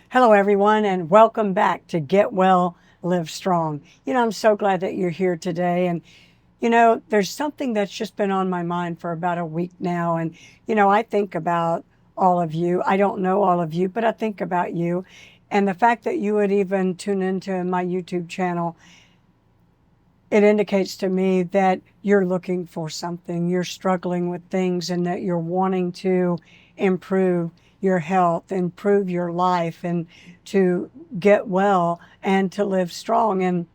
Hello, everyone, and welcome back to Get Well, Live Strong. I'm so glad that you're here today. And, there's something that's just been on my mind for about a week now. And, I think about all of you. I don't know all of you, but I think about you. And the fact that you would even tune into my YouTube channel, it indicates to me that you're looking for something, you're struggling with things, and that you're wanting to improve your health, improve your life, and to get well and to live strong. And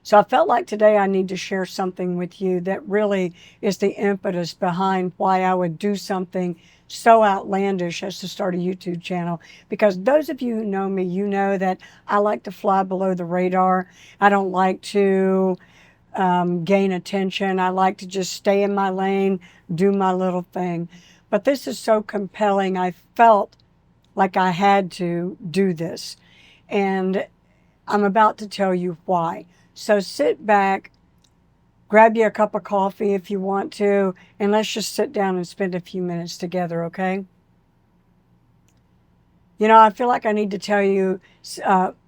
so I felt like today I need to share something with you that really is the impetus behind why I would do something so outlandish as to start a YouTube channel. Because those of you who know me, you know that I like to fly below the radar. I don't like to gain attention. I like to just stay in my lane, do my little thing. But this is so compelling. I felt like I had to do this. And I'm about to tell you why. So sit back, grab you a cup of coffee if you want to, and let's just sit down and spend a few minutes together, okay? I feel like I need to tell you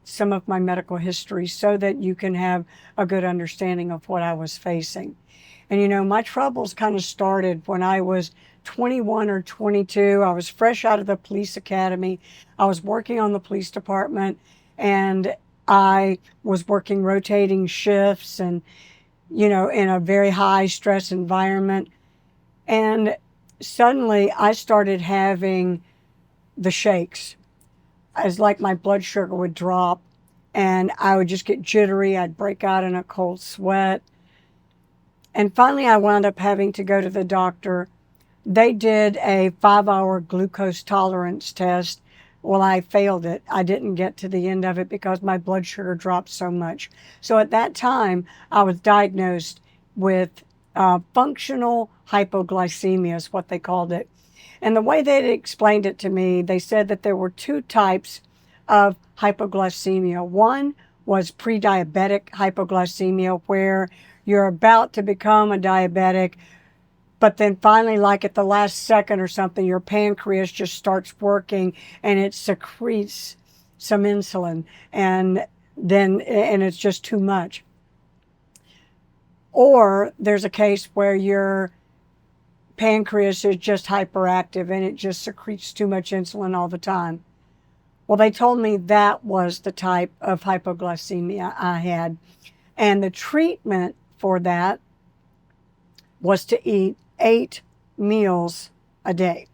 some of my medical history so that you can have a good understanding of what I was facing. And my troubles kind of started when I was 21 or 22. I was fresh out of the police academy. I was working on the police department, and I was working rotating shifts and, in a very high stress environment. And suddenly I started having the shakes. It's like my blood sugar would drop and I would just get jittery. I'd break out in a cold sweat. And finally, I wound up having to go to the doctor. They did a 5-hour glucose tolerance test. Well, I failed it. I didn't get to the end of it because my blood sugar dropped so much. So at that time, I was diagnosed with functional hypoglycemia, is what they called it. And the way they explained it to me, they said that there were two types of hypoglycemia. One was pre-diabetic hypoglycemia, where you're about to become a diabetic, but then finally, like at the last second or something, your pancreas just starts working and it secretes some insulin, and it's just too much. Or there's a case where your pancreas is just hyperactive and it just secretes too much insulin all the time. Well, they told me that was the type of hypoglycemia I had. And the treatment for that was to eat 8 meals a day.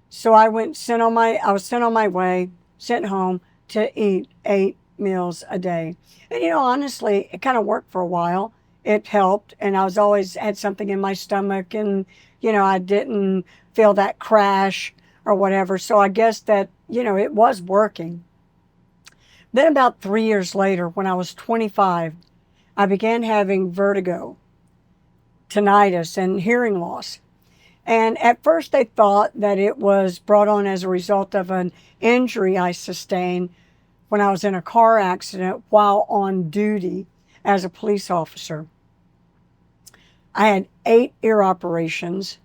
So I was sent on my way, sent home to eat 8 meals a day. And honestly, it kind of worked for a while. It helped, and I was always had something in my stomach, and I didn't feel that crash or whatever. So I guess that it was working. Then about 3 years later, when I was 25, I began having vertigo, tinnitus, and hearing loss. And at first they thought that it was brought on as a result of an injury I sustained when I was in a car accident while on duty as a police officer. I had 8 ear operations,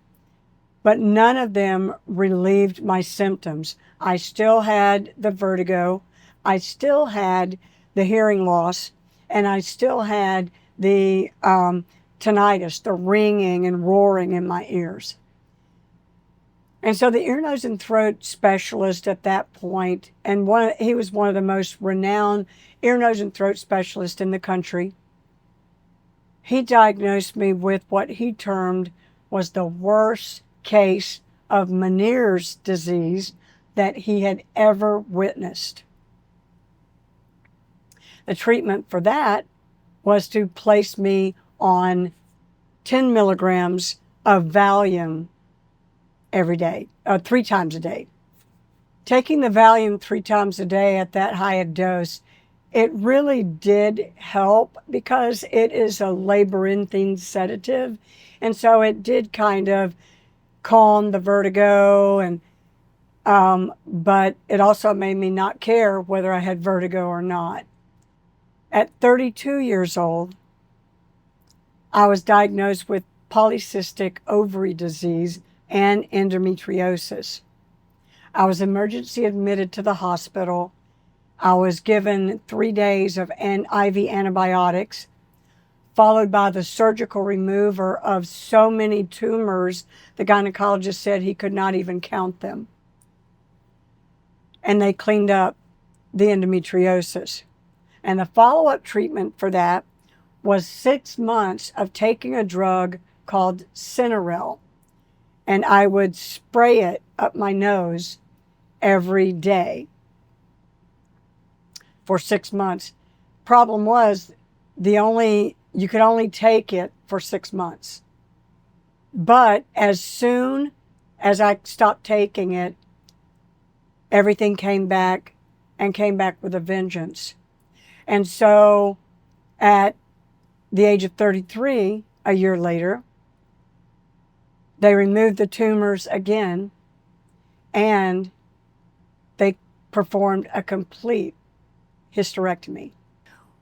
but none of them relieved my symptoms. I still had the vertigo, I still had the hearing loss, and I still had the tinnitus, the ringing and roaring in my ears. And so the ear, nose, and throat specialist at that point, and he was one of the most renowned ear, nose, and throat specialists in the country, he diagnosed me with what he termed was the worst case of Meniere's disease that he had ever witnessed. The treatment for that was to place me on 10 milligrams of Valium every day, 3 times a day. Taking the Valium 3 times a day at that high a dose, it really did help because it is a labyrinthine sedative. And so it did kind of calm the vertigo, and but it also made me not care whether I had vertigo or not. At 32 years old, I was diagnosed with polycystic ovary disease and endometriosis. I was emergency admitted to the hospital. I was given 3 days of IV antibiotics, followed by the surgical removal of so many tumors, the gynecologist said he could not even count them. And they cleaned up the endometriosis. And the follow-up treatment for that was 6 months of taking a drug called Cinerel. And I would spray it up my nose every day for 6 months. Problem was, you could only take it for 6 months. But as soon as I stopped taking it, everything came back and came back with a vengeance. And so at the age of 33, a year later, they removed the tumors again, and they performed a complete hysterectomy.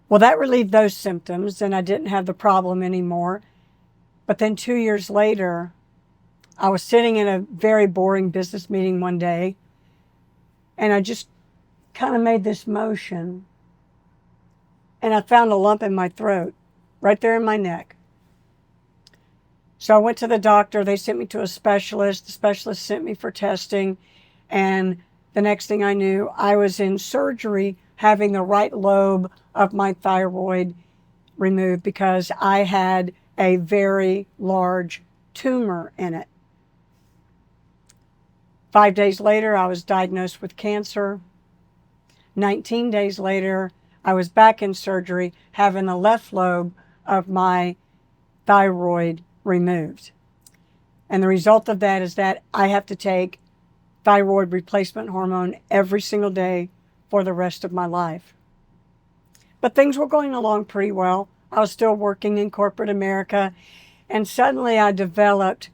Well, that relieved those symptoms, and I didn't have the problem anymore. But then 2 years later, I was sitting in a very boring business meeting one day, and I just kind of made this motion, and I found a lump in my throat, right there in my neck. So I went to the doctor. They sent me to a specialist. The specialist sent me for testing, and the next thing I knew, I was in surgery having the right lobe of my thyroid removed because I had a very large tumor in it. 5 days later, I was diagnosed with cancer. 19 days later, I was back in surgery having the left lobe of my thyroid removed. And the result of that is that I have to take thyroid replacement hormone every single day for the rest of my life. But things were going along pretty well. I was still working in corporate America, and suddenly I developed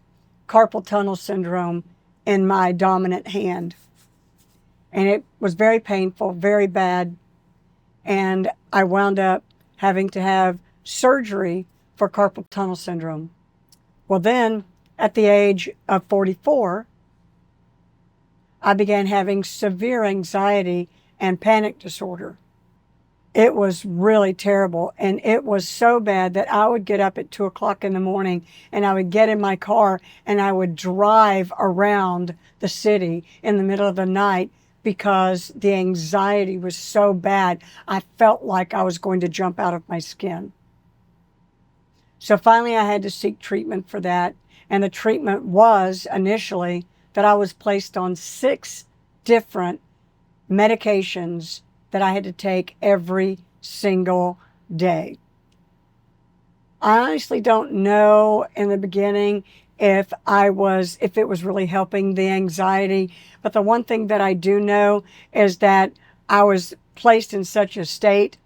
carpal tunnel syndrome in my dominant hand. And it was very painful, very bad, and I wound up having to have surgery for carpal tunnel syndrome. Well, then, at the age of 44, I began having severe anxiety and panic disorder. It was really terrible, and it was so bad that I would get up at 2 o'clock in the morning, and I would get in my car, and I would drive around the city in the middle of the night because the anxiety was so bad, I felt like I was going to jump out of my skin. So finally, I had to seek treatment for that, and the treatment was initially that I was placed on 6 different medications that I had to take every single day. I honestly don't know in the beginning if it was really helping the anxiety, but the one thing that I do know is that I was placed in such a state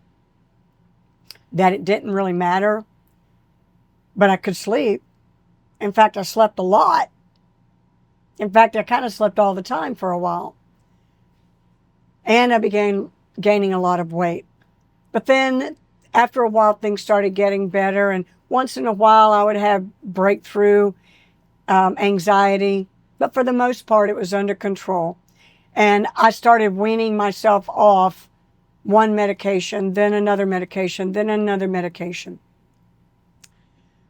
that it didn't really matter, but I could sleep. In fact, I slept a lot. In fact, I kind of slept all the time for a while. And I began gaining a lot of weight. But then after a while, things started getting better. And once in a while, I would have breakthrough anxiety. But for the most part, it was under control. And I started weaning myself off one medication, then another medication, then another medication.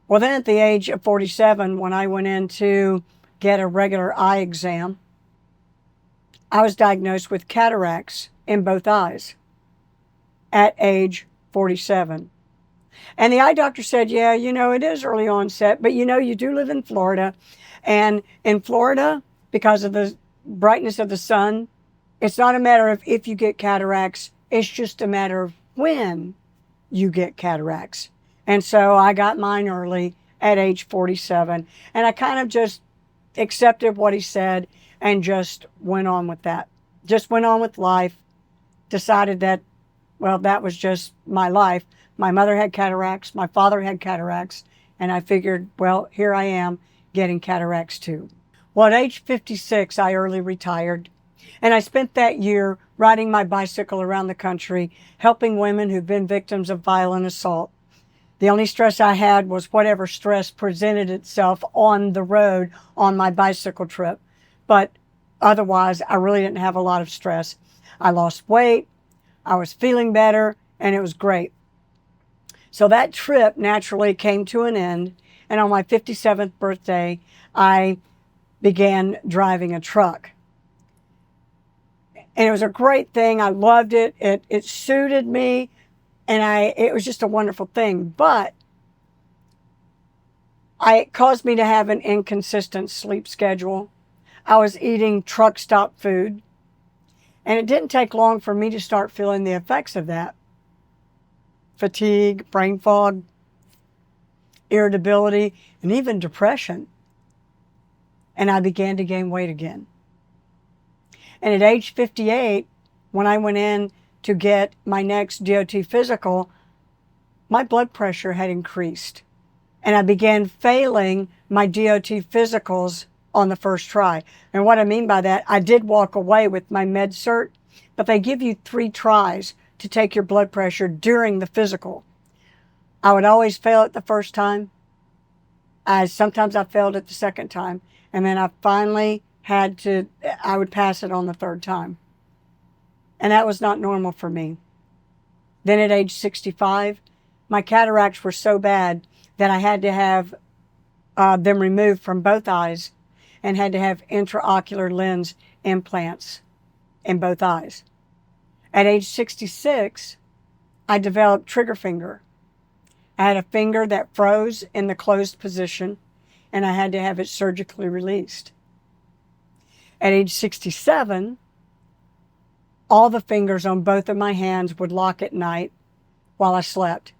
Well, then at the age of 47, when I went in to get a regular eye exam, I was diagnosed with cataracts in both eyes at age 47. And the eye doctor said, yeah, it is early onset, but you do live in Florida. And in Florida, because of the brightness of the sun, it's not a matter of if you get cataracts, it's just a matter of when you get cataracts. And so I got mine early at age 47. And I kind of just accepted what he said and just went on with that. Just went on with life. Decided that, well, that was just my life. My mother had cataracts. My father had cataracts. And I figured, well, here I am getting cataracts too. Well, at age 56, I early retired. And I spent that year riding my bicycle around the country, helping women who've been victims of violent assault. The only stress I had was whatever stress presented itself on the road on my bicycle trip. But otherwise, I really didn't have a lot of stress. I lost weight, I was feeling better, and it was great. So that trip naturally came to an end. And on my 57th birthday, I began driving a truck. And it was a great thing. I loved it. It suited me. And it was just a wonderful thing. But it caused me to have an inconsistent sleep schedule. I was eating truck stop food. And it didn't take long for me to start feeling the effects of that. Fatigue, brain fog, irritability, and even depression. And I began to gain weight again. And at age 58, when I went in to get my next DOT physical, my blood pressure had increased. And I began failing my DOT physicals on the first try. And what I mean by that, I did walk away with my med cert, but they give you 3 tries to take your blood pressure during the physical. I would always fail it the first time. Sometimes I failed it the second time. And then I finally I would pass it on the 3rd time. And that was not normal for me. Then at age 65, my cataracts were so bad that I had to have them removed from both eyes and had to have intraocular lens implants in both eyes. At age 66, I developed trigger finger. I had a finger that froze in the closed position, and I had to have it surgically released. At age 67, all the fingers on both of my hands would lock at night while I slept.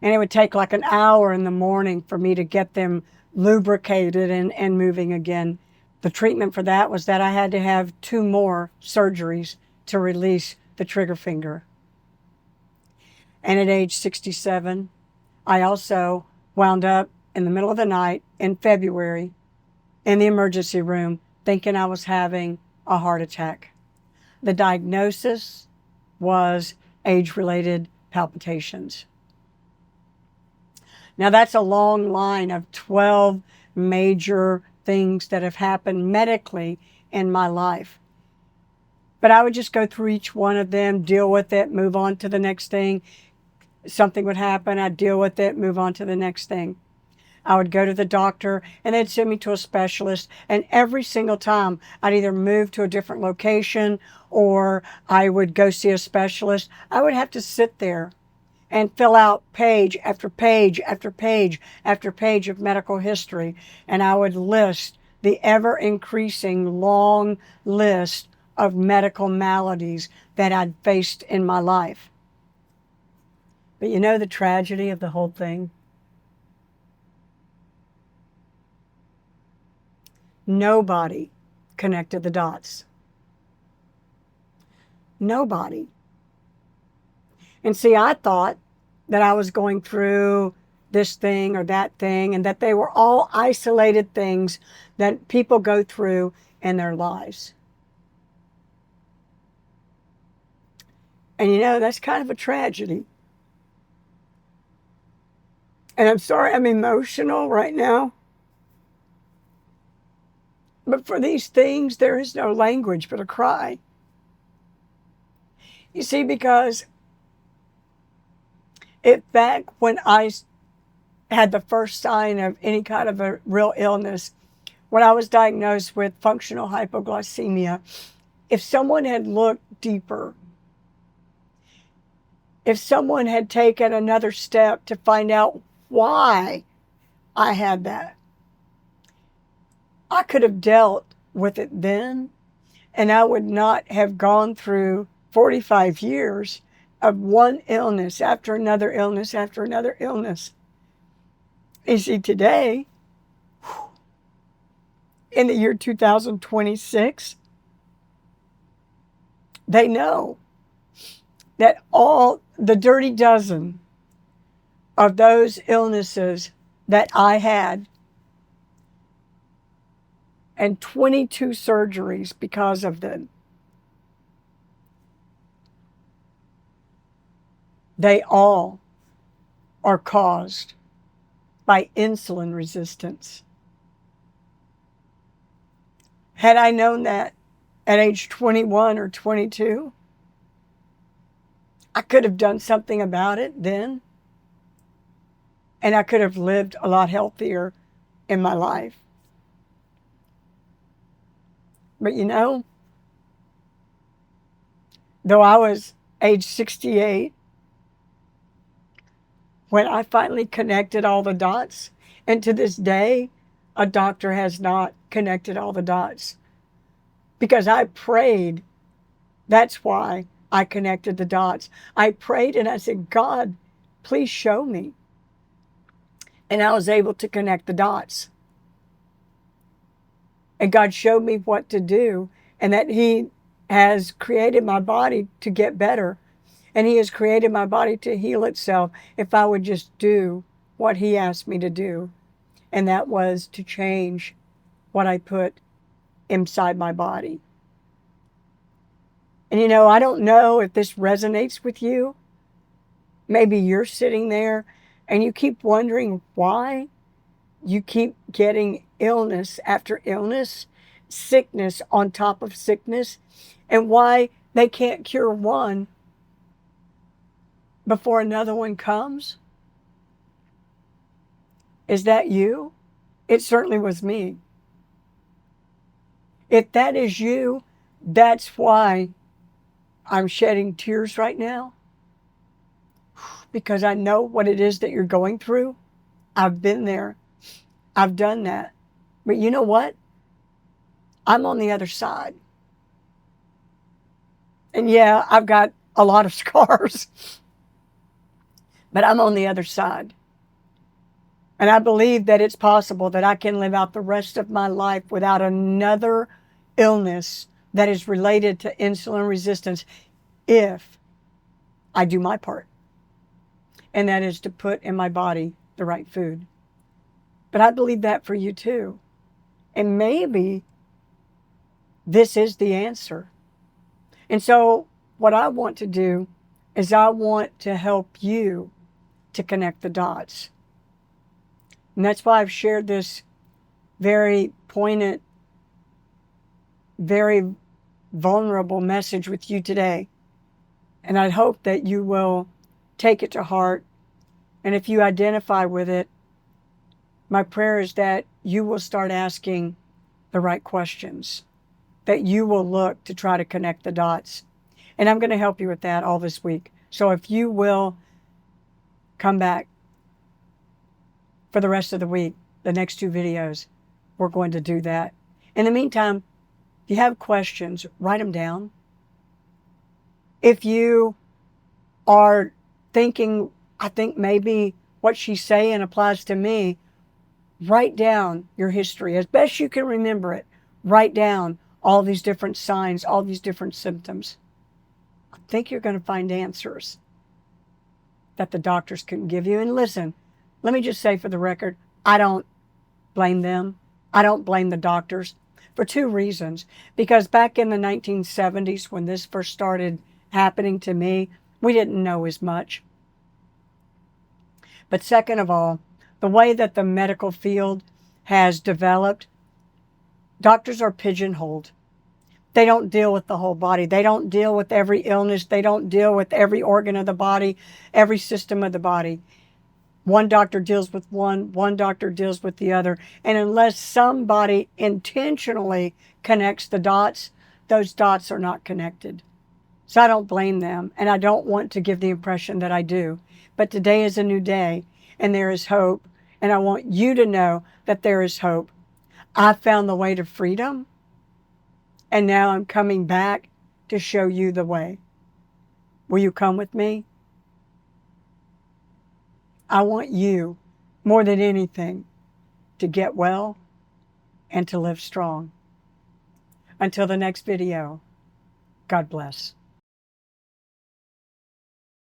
And it would take like an hour in the morning for me to get them lubricated and moving again. The treatment for that was that I had to have 2 more surgeries to release the trigger finger. And at age 67, I also wound up in the middle of the night in February in the emergency room thinking I was having a heart attack. The diagnosis was age-related palpitations. Now that's a long line of 12 major things that have happened medically in my life. But I would just go through each one of them, deal with it, move on to the next thing. Something would happen, I'd deal with it, move on to the next thing. I would go to the doctor and they'd send me to a specialist. And every single time I'd either move to a different location or I would go see a specialist, I would have to sit there and fill out page after page after page after page of medical history. And I would list the ever increasing long list of medical maladies that I'd faced in my life. But you know the tragedy of the whole thing? Nobody connected the dots. Nobody. And see, I thought that I was going through this thing or that thing and that they were all isolated things that people go through in their lives. And you know, that's kind of a tragedy. And I'm sorry I'm emotional right now. But for these things, there is no language but a cry. You see, because back when I had the first sign of any kind of a real illness, when I was diagnosed with functional hypoglycemia, if someone had looked deeper, if someone had taken another step to find out why I had that, I could have dealt with it then, and I would not have gone through 45 years of one illness after another illness after another illness. You see, today, in the year 2026, they know that all the dirty dozen of those illnesses that I had and 22 surgeries because of them, they all are caused by insulin resistance. Had I known that at age 21 or 22, I could have done something about it then, and I could have lived a lot healthier in my life. But you know, though I was age 68, when I finally connected all the dots, and to this day, a doctor has not connected all the dots. Because I prayed, that's why I connected the dots. I prayed and I said, God, please show me. And I was able to connect the dots. And God showed me what to do, and that He has created my body to get better. And He has created my body to heal itself if I would just do what He asked me to do. And that was to change what I put inside my body. And you know, I don't know if this resonates with you. Maybe you're sitting there and you keep wondering why you keep getting illness after illness, sickness on top of sickness, and why they can't cure one before another one comes. Is that you? It certainly was me. If that is you, that's why I'm shedding tears right now, because I know what it is that you're going through. I've been there. I've done that. But you know what? I'm on the other side. And yeah, I've got a lot of scars, but I'm on the other side. And I believe that it's possible that I can live out the rest of my life without another illness that is related to insulin resistance if I do my part. And that is to put in my body the right food. But I believe that for you too. And maybe this is the answer. And so what I want to do is I want to help you to connect the dots. And that's why I've shared this very poignant, very vulnerable message with you today. And I hope that you will take it to heart. And if you identify with it, my prayer is that you will start asking the right questions, that you will look to try to connect the dots. And I'm going to help you with that all this week. So if you will come back for the rest of the week, the next 2 videos, we're going to do that. In the meantime, if you have questions, write them down. If you are thinking, I think maybe what she's saying applies to me, write down your history as best you can remember it. Write down all these different signs, all these different symptoms. I think you're going to find answers that the doctors couldn't give you. And listen, let me just say for the record, I don't blame them. I don't blame the doctors for 2 reasons. Because back in the 1970s, when this first started happening to me, we didn't know as much. But second of all, the way that the medical field has developed, doctors are pigeonholed. They don't deal with the whole body. They don't deal with every illness. They don't deal with every organ of the body, every system of the body. One doctor deals with one doctor deals with the other. And unless somebody intentionally connects the dots, those dots are not connected. So I don't blame them, and I don't want to give the impression that I do. But today is a new day, and there is hope, and I want you to know that there is hope. I found the way to freedom, and now I'm coming back to show you the way. Will you come with me? I want you, more than anything, to get well and to live strong. Until the next video, God bless.